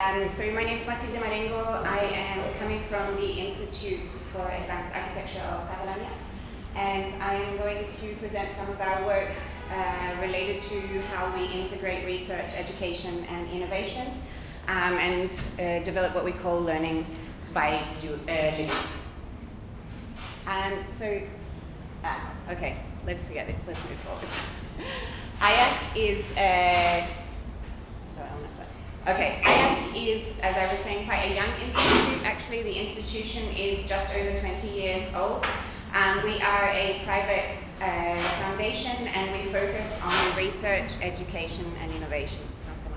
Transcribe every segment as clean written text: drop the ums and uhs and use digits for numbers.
So my name is Mathilde Marengo. I am coming from the Institute for Advanced Architecture of Catalonia, and I am going to present some of our work related to how we integrate research, education, and innovation, and develop what we call learning by living. Okay, let's forget this. Let's move forward. IAAC is IAAC is, as I was saying, quite a young institute. Actually, the institution is just over 20 years old. We are a private foundation, and we focus on research, education, and innovation. Not so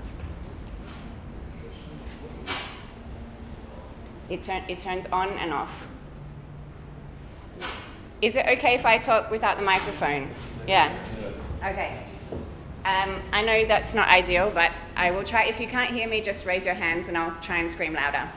much. It turns on and off. Is it okay if I talk without the microphone? Yeah. Okay. I know that's not ideal, but I will try. If you can't hear me, just raise your hands and I'll try and scream louder.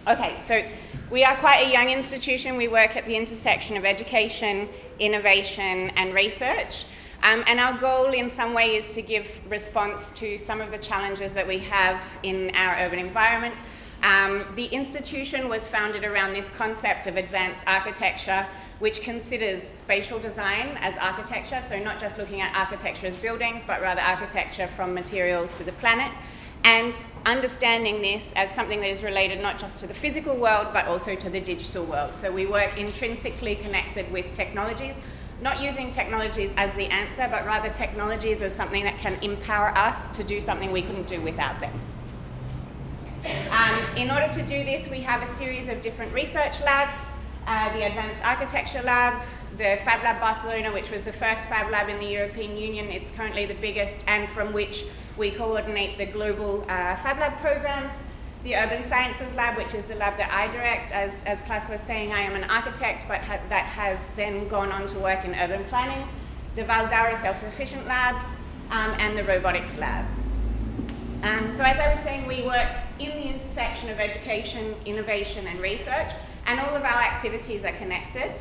Okay, so we are quite a young institution. We work at the intersection of education, innovation, and research. And our goal in some way is to give response to some of the challenges that we have in our urban environment. The institution was founded around this concept of advanced architecture, which considers spatial design as architecture, so not just looking at architecture as buildings, but rather architecture from materials to the planet, and understanding this as something that is related not just to the physical world, but also to the digital world. So we work intrinsically connected with technologies, not using technologies as the answer, but rather technologies as something that can empower us to do something we couldn't do without them. In order to do this, we have a series of different research labs. The Advanced Architecture Lab, the Fab Lab Barcelona, which was the first Fab Lab in the European Union. It's currently the biggest, and from which we coordinate the global Fab Lab programs. The Urban Sciences Lab, which is the lab that I direct. As Klaas was saying, I am an architect, but that has then gone on to work in urban planning. The Valdaura Self-Efficient Labs, and the Robotics Lab. So as I was saying, we work in the intersection of education, innovation, and research, and all of our activities are connected.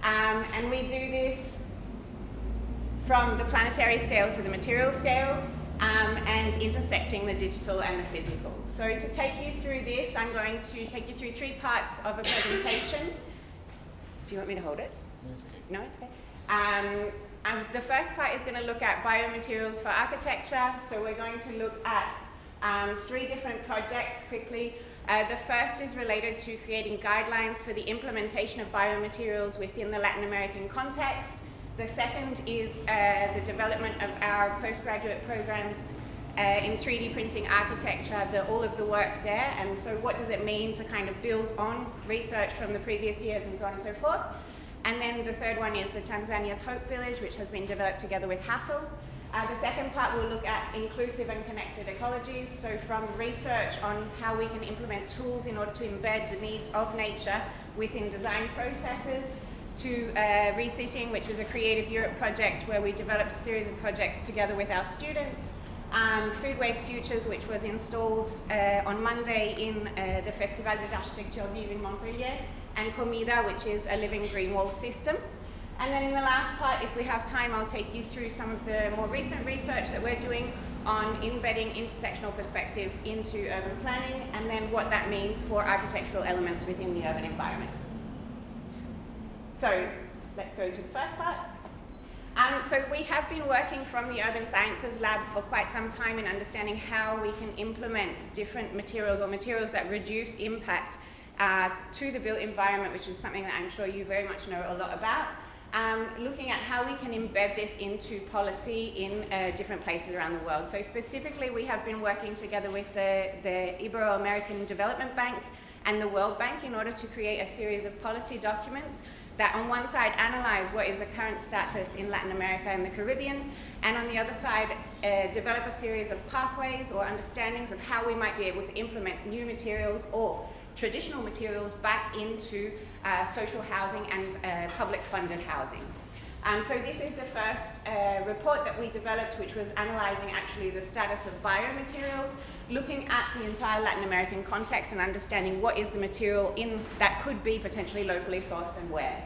And we do this from the planetary scale to the material scale, and intersecting the digital and the physical. So to take you through this, I'm going to take you through 3 parts of a presentation. Do you want me to hold it? No, it's okay. No, it's okay. The first part is going to look at biomaterials for architecture. So we're going to look at 3 different projects quickly. The first is related to creating guidelines for the implementation of biomaterials within the Latin American context. The second is the development of our postgraduate programs in 3D printing architecture, all of the work there, and so what does it mean to kind of build on research from the previous years and so on and so forth. And then the third one is the Tanzania's Hope Village, which has been developed together with Hassel. The second part will look at inclusive and connected ecologies, so from research on how we can implement tools in order to embed the needs of nature within design processes, to Reseating, which is a Creative Europe project where we developed a series of projects together with our students. Food Waste Futures, which was installed on Monday in the Festival des Architectures Vives in Montpellier, and Comida, which is a living green wall system. And then in the last part, if we have time, I'll take you through some of the more recent research that we're doing on embedding intersectional perspectives into urban planning, and then what that means for architectural elements within the urban environment. So let's go to the first part. So we have been working from the Urban Sciences Lab for quite some time in understanding how we can implement different materials or materials that reduce impact to the built environment, which is something that I'm sure you very much know a lot about. Looking at how we can embed this into policy in different places around the world. So specifically, we have been working together with the Ibero-American Development Bank and the World Bank in order to create a series of policy documents that on one side analyze what is the current status in Latin America and the Caribbean, and on the other side develop a series of pathways or understandings of how we might be able to implement new materials or traditional materials back into social housing and public funded housing. So this is the first report that we developed, which was analyzing actually the status of biomaterials, looking at the entire Latin American context and understanding what is the material that could be potentially locally sourced and where.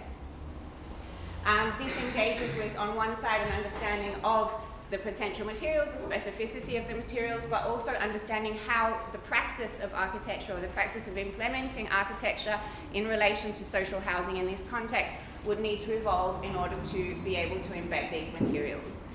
This engages with, on one side, an understanding of the potential materials, the specificity of the materials, but also understanding how the practice of architecture or the practice of implementing architecture in relation to social housing in this context would need to evolve in order to be able to embed these materials.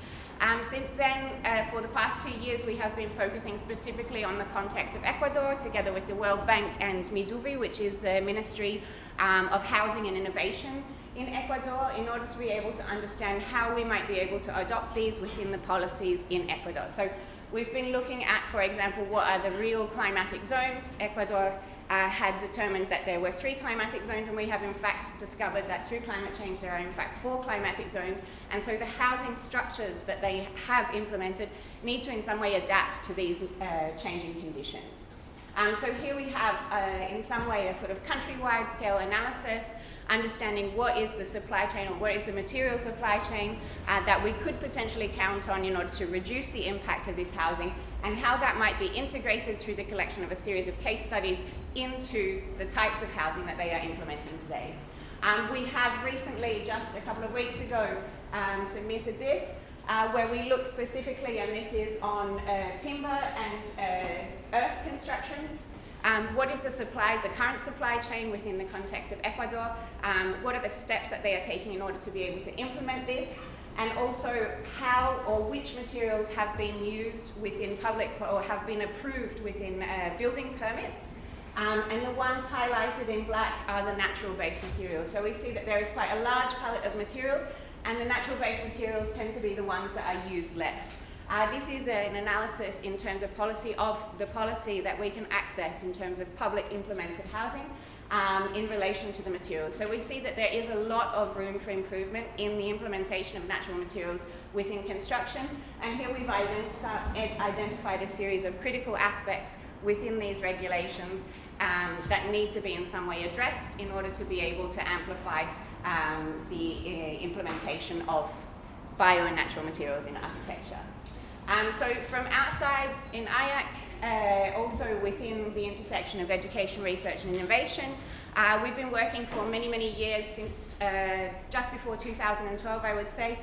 Since then, for the past 2 years, we have been focusing specifically on the context of Ecuador, together with the World Bank and MIDUVI, which is the Ministry of Housing and Innovation in Ecuador, in order to be able to understand how we might be able to adopt these within the policies in Ecuador. So we've been looking at, for example, what are the real climatic zones. Ecuador had determined that there were 3 climatic zones, and we have in fact discovered that through climate change there are in fact 4 climatic zones, and so the housing structures that they have implemented need to in some way adapt to these changing conditions. So here we have in some way a sort of countrywide scale analysis, understanding what is the supply chain or what is the material supply chain that we could potentially count on in order to reduce the impact of this housing, and how that might be integrated through the collection of a series of case studies into the types of housing that they are implementing today. We have recently, just a couple of weeks ago, submitted this, where we look specifically, and this is on timber and earth constructions. What is the current supply chain within the context of Ecuador? What are the steps that they are taking in order to be able to implement this? And also how or which materials have been used within public or have been approved within building permits. And the ones highlighted in black are the natural-based materials. So we see that there is quite a large palette of materials, and the natural-based materials tend to be the ones that are used less. This is an analysis in terms of the policy that we can access in terms of public implemented housing in relation to the materials. So we see that there is a lot of room for improvement in the implementation of natural materials within construction, and here we've identified a series of critical aspects within these regulations that need to be in some way addressed in order to be able to amplify the implementation of bio and natural materials in architecture. So from our sides in IAAC, also within the intersection of education, research and innovation, we've been working for many, many years, since just before 2012, I would say,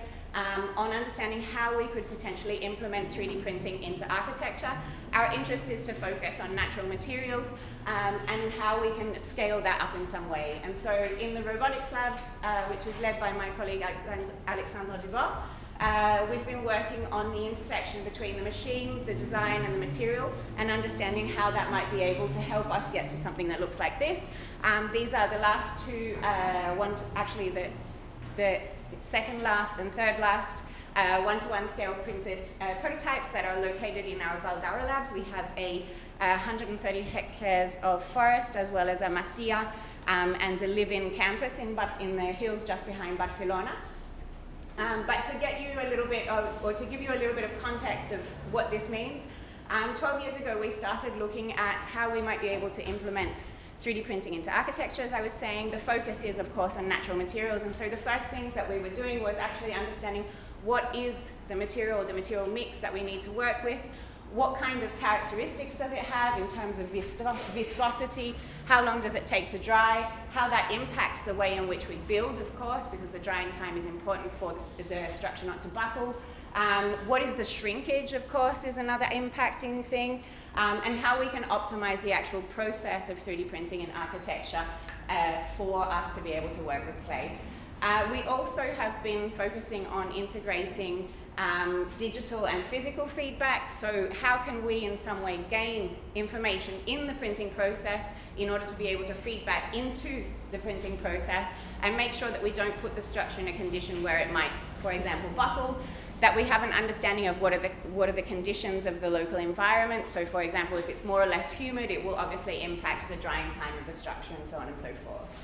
on understanding how we could potentially implement 3D printing into architecture. Our interest is to focus on natural materials and how we can scale that up in some way. And so in the robotics lab, which is led by my colleague Alexandre Dubas, we've been working on the intersection between the machine, the design and the material, and understanding how that might be able to help us get to something that looks like this. These are the last two, the second last and third last one-to-one scale printed prototypes that are located in our Valdaura labs. We have a 130 hectares of forest, as well as a masía and a live-in campus in the hills just behind Barcelona. But to get you a little bit or to give you a little bit of context of what this means, 12 years ago we started looking at how we might be able to implement 3D printing into architecture. As I was saying, the focus is of course on natural materials, and so the first things that we were doing was actually understanding what is the material mix that we need to work with, what kind of characteristics does it have in terms of viscosity, how long does it take to dry, how that impacts the way in which we build, of course, because the drying time is important for the structure not to buckle. What is the shrinkage, of course, is another impacting thing, and how we can optimize the actual process of 3D printing in architecture for us to be able to work with clay. We also have been focusing on integrating digital and physical feedback. So how can we in some way gain information in the printing process in order to be able to feed back into the printing process and make sure that we don't put the structure in a condition where it might, for example, buckle, that we have an understanding of what are the conditions of the local environment. So for example, if it's more or less humid, it will obviously impact the drying time of the structure and so on and so forth.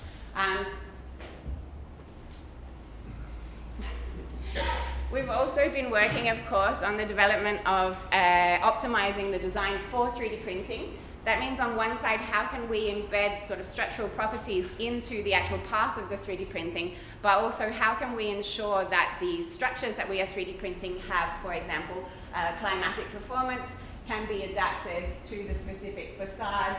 We've also been working, of course, on the development of optimizing the design for 3D printing. That means on one side, how can we embed sort of structural properties into the actual path of the 3D printing, but also how can we ensure that the structures that we are 3D printing have, for example, climatic performance, can be adapted to the specific facade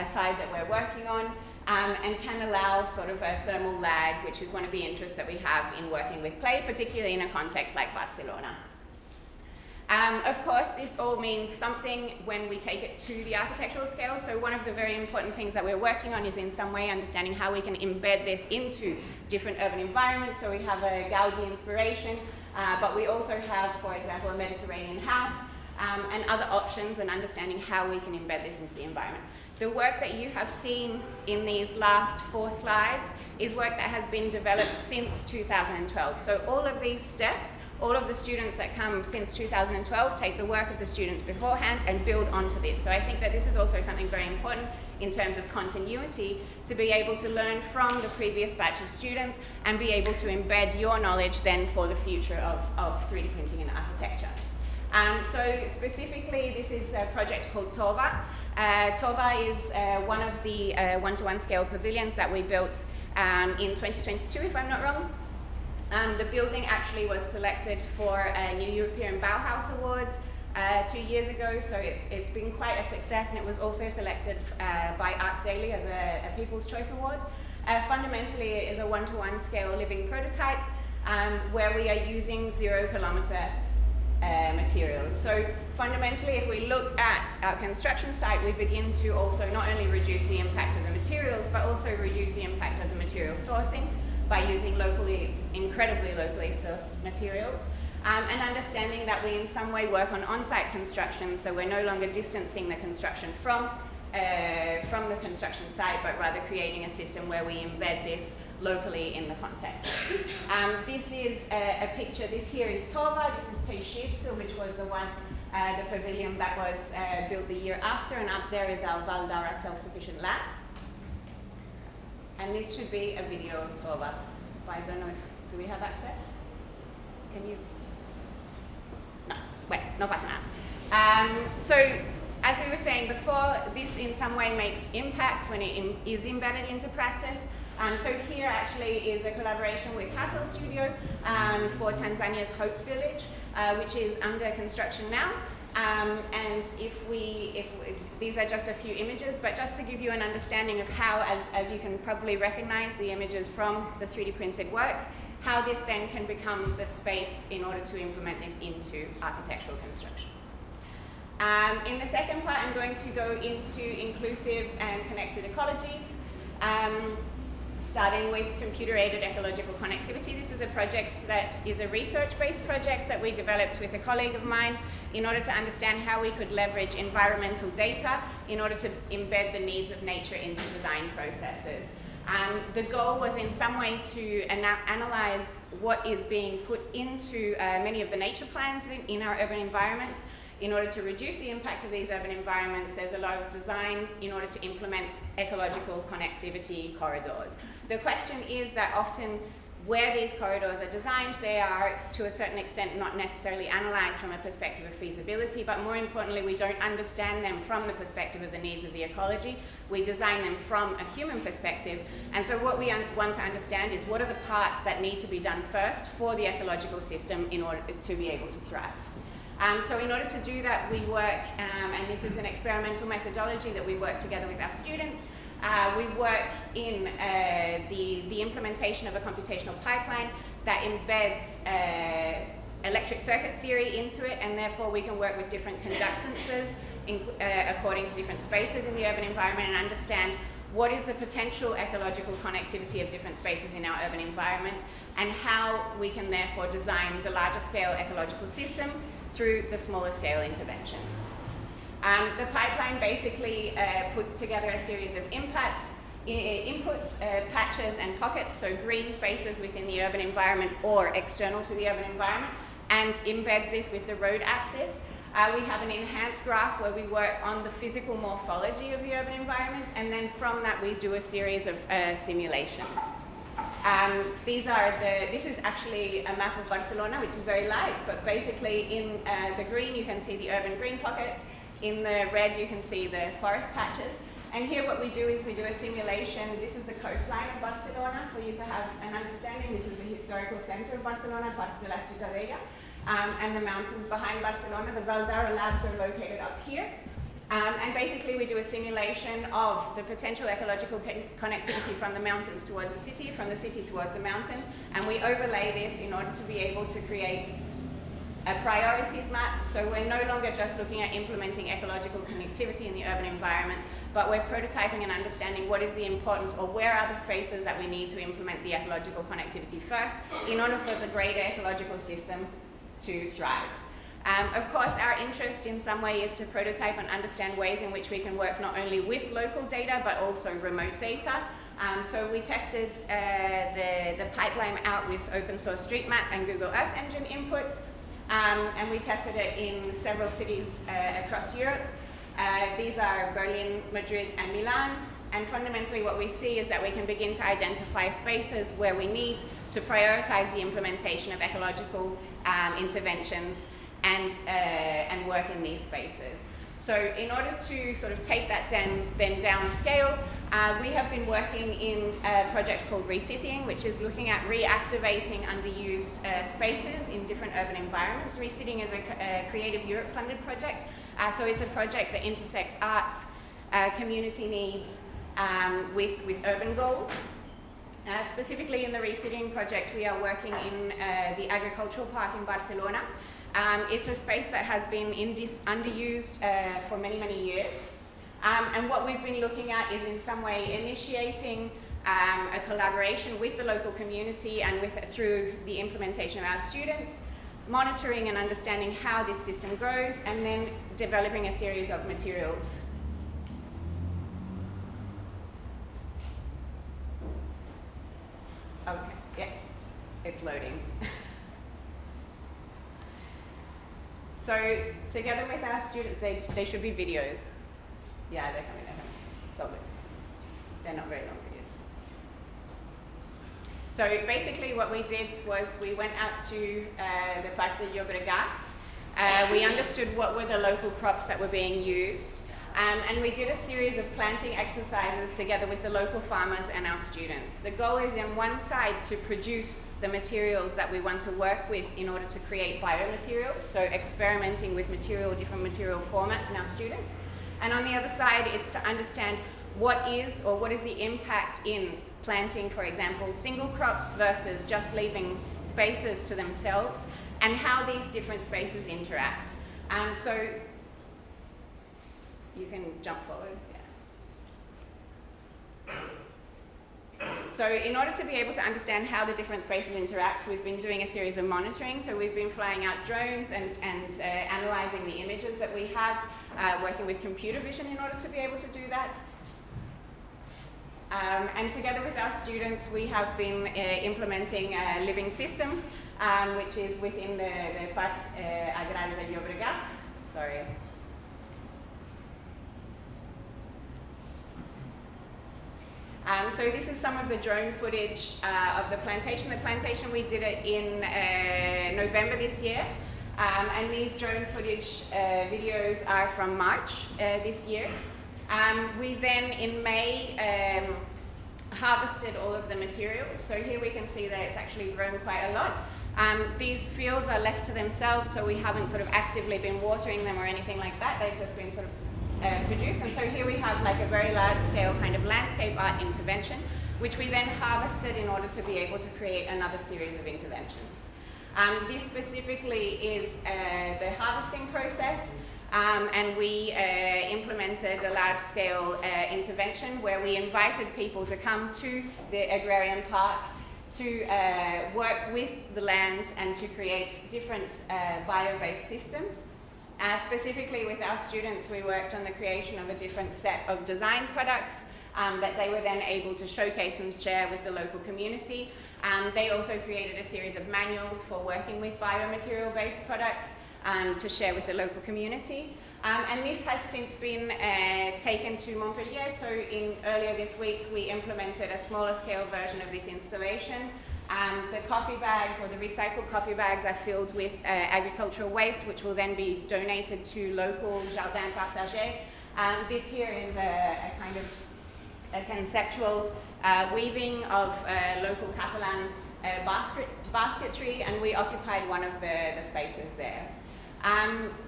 side that we're working on, and can allow sort of a thermal lag, which is one of the interests that we have in working with clay, particularly in a context like Barcelona. Of course, this all means something when we take it to the architectural scale. So one of the very important things that we're working on is in some way understanding how we can embed this into different urban environments. So we have a Gaudi inspiration, but we also have, for example, a Mediterranean house and other options, and understanding how we can embed this into the environment. The work that you have seen in these last 4 slides is work that has been developed since 2012. So all of these steps, all of the students that come since 2012 take the work of the students beforehand and build onto this. So I think that this is also something very important in terms of continuity, to be able to learn from the previous batch of students and be able to embed your knowledge then for the future of 3D printing and architecture. So specifically, this is a project called Tova. Tova is one of the one-to-one scale pavilions that we built in 2022, if I'm not wrong. The building actually was selected for a new European Bauhaus Awards 2 years ago, so it's been quite a success, and it was also selected by Arc Daily as a People's Choice Award. Fundamentally, it is a one-to-one scale living prototype where we are using 0 kilometer materials. So fundamentally, if we look at our construction site, we begin to also not only reduce the impact of the materials, but also reduce the impact of the material sourcing by using incredibly locally sourced materials, and understanding that we in some way work on on-site construction, so we're no longer distancing the construction from the construction site, but rather creating a system where we embed this locally in the context. This is a picture. This here is Tova. This is Teixeira, which was the pavilion that was built the year after, and up there is our Valdara self-sufficient lab. And this should be a video of Tova, but I don't know do we have access? Can you? No, well, no pasa nada. So, as we were saying before, this in some way makes impact when it is embedded into practice. So here actually is a collaboration with Hassel Studio for Tanzania's Hope Village, which is under construction now. And these are just a few images, but just to give you an understanding of how, as you can probably recognize the images from the 3D printed work, how this then can become the space in order to implement this into architectural construction. In the second part, I'm going to go into inclusive and connected ecologies, starting with computer-aided ecological connectivity. This is a project that is a research-based project that we developed with a colleague of mine in order to understand how we could leverage environmental data in order to embed the needs of nature into design processes. The goal was in some way to analyze what is being put into many of the nature plans in our urban environments. In order to reduce the impact of these urban environments, there's a lot of design in order to implement ecological connectivity corridors. The question is that often where these corridors are designed, they are to a certain extent not necessarily analysed from a perspective of feasibility, but more importantly, we don't understand them from the perspective of the needs of the ecology. We design them from a human perspective, and so what we want to understand is what are the parts that need to be done first for the ecological system in order to be able to thrive. So in order to do that, we work, and this is an experimental methodology that we work together with our students. We work in the implementation of a computational pipeline that embeds electric circuit theory into it, and therefore we can work with different conductances according to different spaces in the urban environment and understand what is the potential ecological connectivity of different spaces in our urban environment, and how we can therefore design the larger scale ecological system through the smaller scale interventions. The pipeline basically puts together a series of inputs, patches and pockets, so green spaces within the urban environment or external to the urban environment, and embeds this with the road axis. We have an enhanced graph where we work on the physical morphology of the urban environment, and then from that we do a series of simulations. This is actually a map of Barcelona, which is very light, but basically in the green you can see the urban green pockets, in the red you can see the forest patches, and here what we do is we do a simulation. This is the coastline of Barcelona for you to have an understanding. This is the historical center of Barcelona, Parc de la Ciutadella, and the mountains behind Barcelona. The Valdara labs are located up here. And basically we do a simulation of the potential ecological connectivity from the mountains towards the city, from the city towards the mountains, and we overlay this in order to be able to create a priorities map, so we're no longer just looking at implementing ecological connectivity in the urban environments, but we're prototyping and understanding what is the importance, or where are the spaces that we need to implement the ecological connectivity first in order for the greater ecological system to thrive. Of course, our interest in some way is to prototype and understand ways in which we can work not only with local data, but also remote data. So we tested the pipeline out with open source Street Map and Google Earth Engine inputs, and we tested it in several cities across Europe. These are Berlin, Madrid, and Milan. And fundamentally what we see is that we can begin to identify spaces where we need to prioritize the implementation of ecological interventions and work in these spaces. So in order to sort of take that then downscale, we have been working in a project called Recitying, which is looking at reactivating underused spaces in different urban environments. Recitying is a Creative Europe funded project. So it's a project that intersects arts, community needs with urban goals. Specifically in the Recitying project, we are working in the agricultural park in Barcelona. It's a space that has been underused for many, many years. And what we've been looking at is in some way initiating a collaboration with the local community and through the implementation of our students, monitoring and understanding how this system grows, and then developing a series of materials. Okay, yeah, it's loading. So together with our students, they should be videos. Yeah, they're coming. So they're not very long videos. So basically what we did was we went out to the Parc de Llobregat. We understood what were the local crops that were being used. And we did a series of planting exercises together with the local farmers and our students. The goal is on one side to produce the materials that we want to work with in order to create biomaterials, so experimenting with different material formats in our students. And on the other side, it's to understand what is the impact in planting, for example, single crops versus just leaving spaces to themselves, and how these different spaces interact. So you can jump forwards, yeah. So in order to be able to understand how the different spaces interact, we've been doing a series of monitoring. So we've been flying out drones and analyzing the images that we have, working with computer vision in order to be able to do that. And together with our students, we have been implementing a living system, which is within the Parc Agrário de Llobregat. Sorry. So this is some of the drone footage of the plantation. The plantation, we did it in November this year. And these drone footage videos are from March this year. We then, in May, harvested all of the materials. So here we can see that it's actually grown quite a lot. These fields are left to themselves, so we haven't sort of actively been watering them or anything like that. They've just been sort of produced. And so here we have like a very large scale kind of landscape art intervention, which we then harvested in order to be able to create another series of interventions. This specifically is the harvesting process, and we implemented a large scale intervention where we invited people to come to the agrarian park to work with the land and to create different bio-based systems. Specifically with our students, we worked on the creation of a different set of design products that they were then able to showcase and share with the local community. They also created a series of manuals for working with biomaterial-based products to share with the local community. And this has since been taken to Montpellier. So earlier this week, we implemented a smaller scale version of this installation. The coffee bags, or the recycled coffee bags, are filled with agricultural waste, which will then be donated to local jardins partagés. This here is a kind of a conceptual weaving of local Catalan basketry, and we occupied one of the spaces there.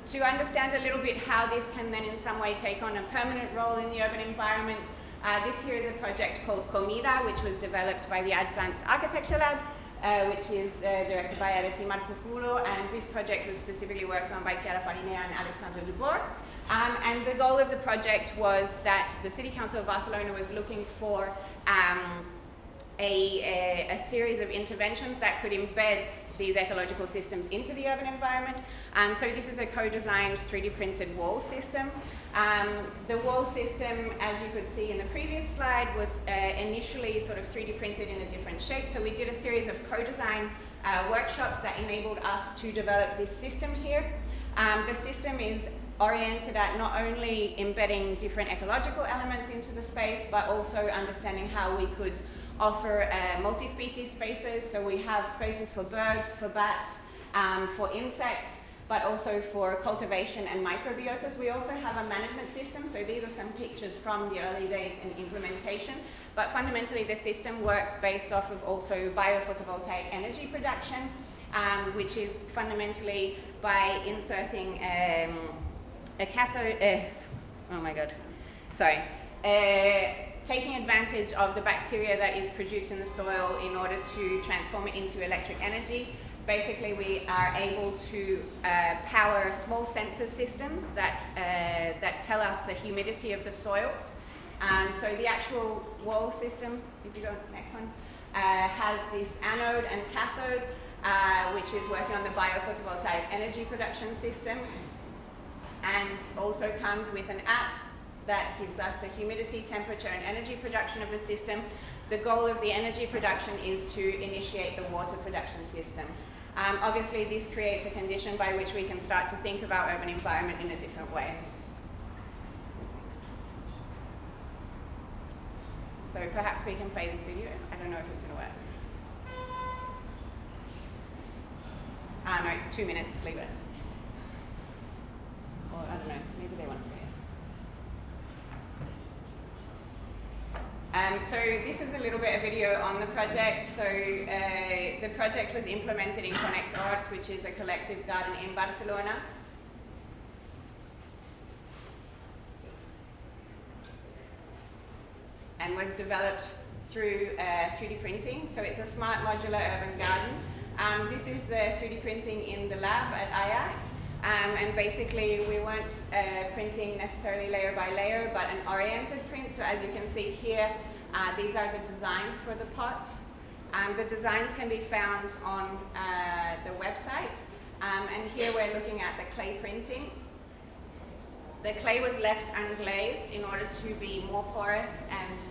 To understand a little bit how this can then in some way take on a permanent role in the urban environment, this here is a project called Comida, which was developed by the Advanced Architecture Lab. which is directed by Areti Marcopulo, and this project was specifically worked on by Chiara Farinea and Alexandre Dubor. And the goal of the project was that the City Council of Barcelona was looking for a series of interventions that could embed these ecological systems into the urban environment. So this is a co-designed 3D printed wall system. The wall system, as you could see in the previous slide, was initially sort of 3D printed in a different shape. So we did a series of co-design workshops that enabled us to develop this system here. The system is oriented at not only embedding different ecological elements into the space, but also understanding how we could offer multi-species spaces. So we have spaces for birds, for bats, for insects, but also for cultivation and microbiotas. We also have a management system. So these are some pictures from the early days in implementation. But fundamentally, the system works based off of also biophotovoltaic energy production, which is fundamentally by inserting a cathode, taking advantage of the bacteria that is produced in the soil in order to transform it into electric energy. Basically, we are able to power small sensor systems that tell us the humidity of the soil. So the actual wall system, if you go to the next one, has this anode and cathode, which is working on the biophotovoltaic energy production system, and also comes with an app that gives us the humidity, temperature, and energy production of the system. The goal of the energy production is to initiate the water production system. Obviously, this creates a condition by which we can start to think about urban environment in a different way. So perhaps we can play this video. I don't know if it's going to work. No, it's 2 minutes, leave it. Or I don't know, maybe they want to see it. So this is a little bit of video on the project. So the project was implemented in Connect Art, which is a collective garden in Barcelona. And was developed through 3D printing. So it's a smart modular urban garden. This is the 3D printing in the lab at IAAC. And basically we weren't printing necessarily layer by layer, but an oriented print. So as you can see here, these are the designs for the pots. The designs can be found on the website. And here we're looking at the clay printing. The clay was left unglazed in order to be more porous and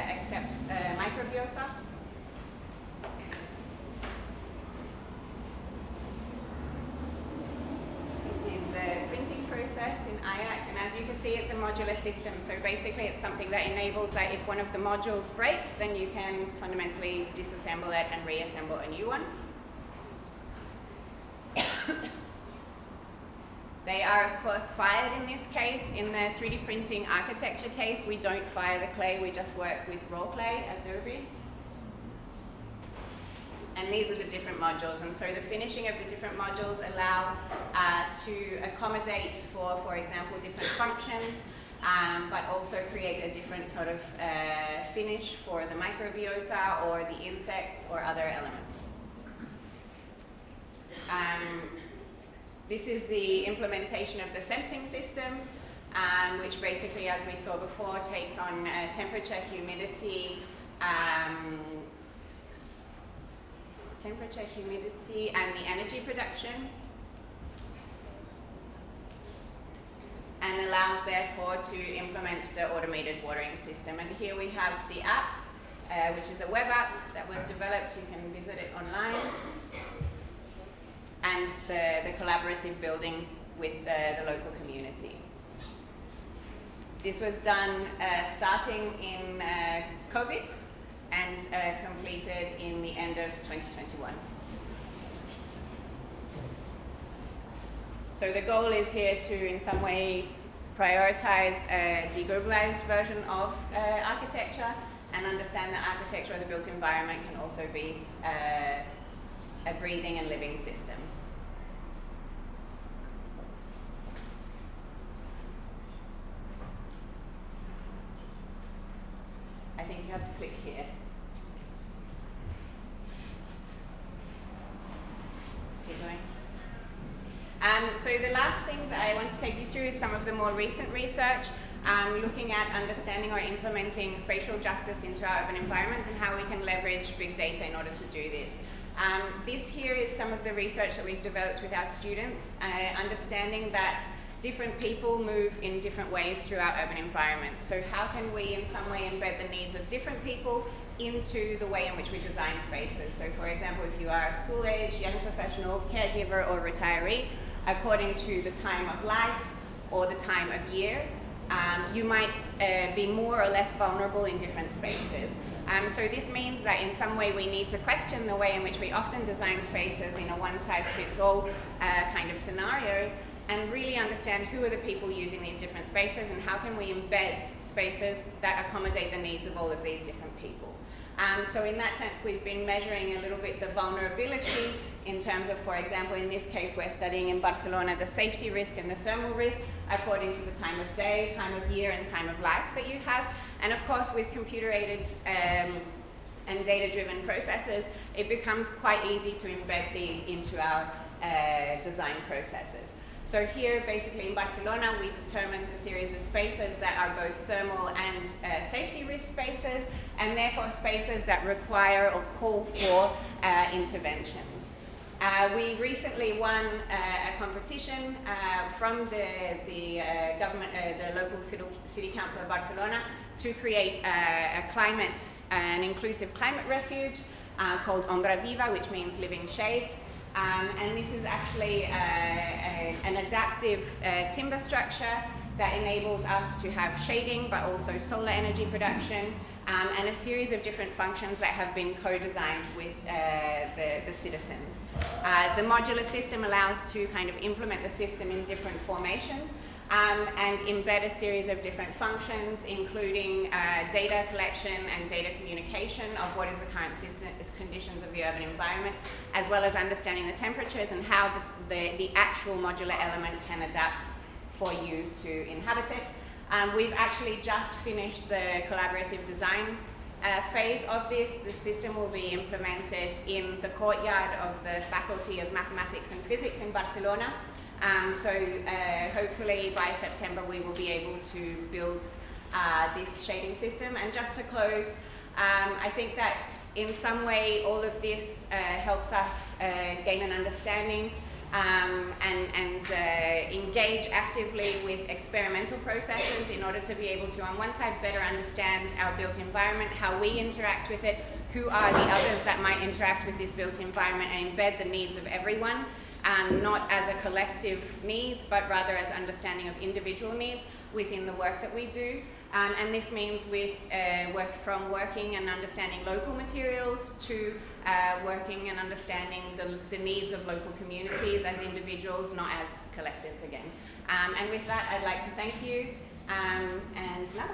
accept microbiota. Printing process in IAAC, and as you can see, it's a modular system. So basically it's something that enables that if one of the modules breaks, then you can fundamentally disassemble it and reassemble a new one. They are of course fired in this case. In the 3D printing architecture case, we don't fire the clay, we just work with raw clay, Adobe. And these are the different modules, and so the finishing of the different modules allow to accommodate for example, different functions, but also create a different sort of finish for the microbiota or the insects or other elements. This is the implementation of the sensing system, which basically, as we saw before, takes on temperature, humidity, and the energy production, and allows therefore to implement the automated watering system. And here we have the app, which is a web app that was developed. You can visit it online, and the collaborative building with the local community. This was done starting in COVID and completed in the end of 2021. So the goal is here to, in some way, prioritize a deglobalized version of architecture and understand that architecture of the built environment can also be a breathing and living system. I think you have to click here. So the last things that I want to take you through is some of the more recent research, looking at understanding or implementing spatial justice into our urban environments and how we can leverage big data in order to do this. This here is some of the research that we've developed with our students, understanding that different people move in different ways through our urban environment. So how can we in some way embed the needs of different people into the way in which we design spaces? So for example, if you are a school age, young professional, caregiver or retiree, according to the time of life or the time of year, you might be more or less vulnerable in different spaces. So this means that in some way we need to question the way in which we often design spaces in a one-size-fits-all kind of scenario, and really understand who are the people using these different spaces and how can we embed spaces that accommodate the needs of all of these different people. So in that sense, we've been measuring a little bit the vulnerability in terms of, for example, in this case, we're studying in Barcelona the safety risk and the thermal risk according to the time of day, time of year, and time of life that you have. And of course, with computer-aided and data-driven processes, it becomes quite easy to embed these into our design processes. So here, basically in Barcelona, we determined a series of spaces that are both thermal and safety risk spaces, and therefore spaces that require or call for interventions. We recently won a competition from the government, the local city council of Barcelona, to create an inclusive climate refuge called Ombra Viva, which means living shade. And this is actually an adaptive timber structure that enables us to have shading, but also solar energy production, and a series of different functions that have been co-designed with the citizens. The modular system allows to kind of implement the system in different formations and embed a series of different functions, including data collection and data communication of what is the current conditions of the urban environment, as well as understanding the temperatures and how the actual modular element can adapt for you to inhabit it. We've actually just finished the collaborative design phase of this. The system will be implemented in the courtyard of the Faculty of Mathematics and Physics in Barcelona. So hopefully by September we will be able to build this shading system. And just to close, I think that in some way all of this helps us gain an understanding and engage actively with experimental processes in order to be able to, on one side, better understand our built environment, how we interact with it, who are the others that might interact with this built environment, and embed the needs of everyone, not as a collective needs, but rather as understanding of individual needs within the work that we do. And this means with working and understanding local materials to working and understanding the needs of local communities as individuals, not as collectives again. And with that, I'd like to thank you, and nada.